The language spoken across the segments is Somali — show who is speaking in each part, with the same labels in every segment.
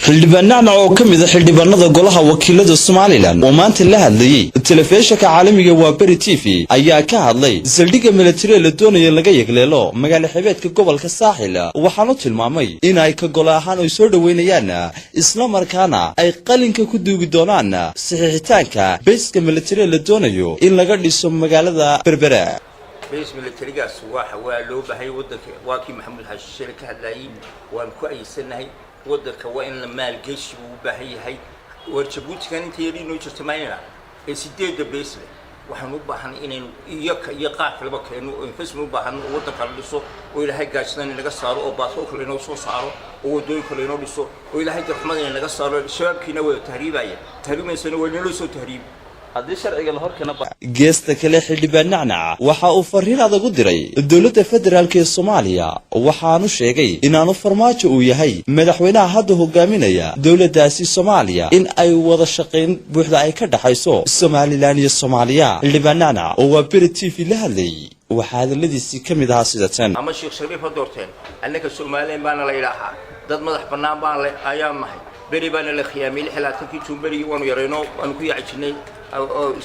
Speaker 1: xildhibaanana oo kamid ah xildhibaanada golaha wakiilada Soomaaliland oo maanta la hadlayay telefishinka caalamiga waa Bari TV ayaa ka hadlay saldhigga military la doonayo laga yagleelo magaalo xebeedka gobolka Saaxil waxaanu tilmaamay in ay ka gol ahaan ay soo dhaweynayaan isla markaana ay qalinka ku duugi doonaan saxiixitaanka beeska military la doonayo in laga dhiso magaalada Berbera.
Speaker 2: بيس ملتريجاس waa loo bahay wadanka waa kii maxamuud xashir ka hadlayay waan ku aysanahay wadanka waa in la maalgashi u baahan yahay warjabuuti kan inta yari inuu jirto maayna ee sideeda bees leh waxaan u baahanay inaynu iyo qaar kaleba keeno oo investment u baahan wadanka la dhiso oo ilaahay gaajsan in laga saaro oo baaso kale inoo soo saaro oo wadooyin kale inoo dhiso oo ilaahay darxmada in laga saaro shabaabkiina way tahriibaya tahriimaysana waa inoo soo tahriib hadii sharciga la horkana
Speaker 1: geesta kale xildhibaanana waxa uu fariin adag u diray dawladda federaalka ee Soomaaliya waxaanu sheegay inaanu farmaajo uu yahay madaxweynaha hadda hogaaminaya dawladdaasi Soomaaliya in ay wada shaqeyn buuxda ay ka dhaxayso Soomaaliland iyo Soomaaliya. xildhibaanana oo waa Bari TV la hadlay waxa hadaladiisii kamid ahaa sida tan
Speaker 2: ama Sheekh Shariif doorteen annaka Soomaaliland baan la ilaaha dad madax banaan baan leh ayaan nahay bari baan la khiyaamay xilaatkii Jumbari waanu yareyno waanu ku yaacnay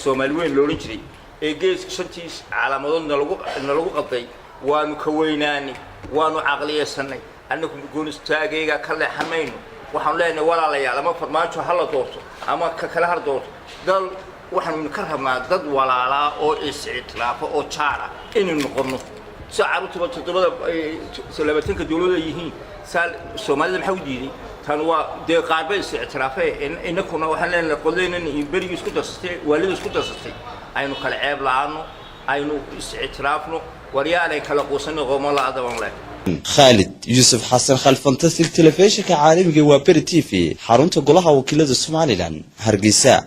Speaker 2: Soomaaliyeed loo jiray ee gees shantiis calaamadoodna lagu qabtay waanu ka weynaani waanu aqliyeysanay annagu goonistaagayga ka leexamayno waxaan leenahay walaalayaal ama farmaajo hal doorto ama ka kala har doorto dal waxaan ka rabnaa dad walaala oo is-ictiraafo oo jaara inuu noqono saacadu todobada salabatanka dawladda yihiin Soomaalida maxay u diiday tan waa de qaarba is-ictiraafay inakuna waxaan leenahay qodaynan in bariga isku dasatay waalid isku dasatay aynu kala ceeb laano aynu is-ictiraafno wariyaan ay kala qoosano qooma la adaban leh.
Speaker 1: Khalid Yusuf Hassan Khalfantasir telefishinka caalamiga waa Bari TV xarunta golaha wakiilada Soomaaliland Hargeysa.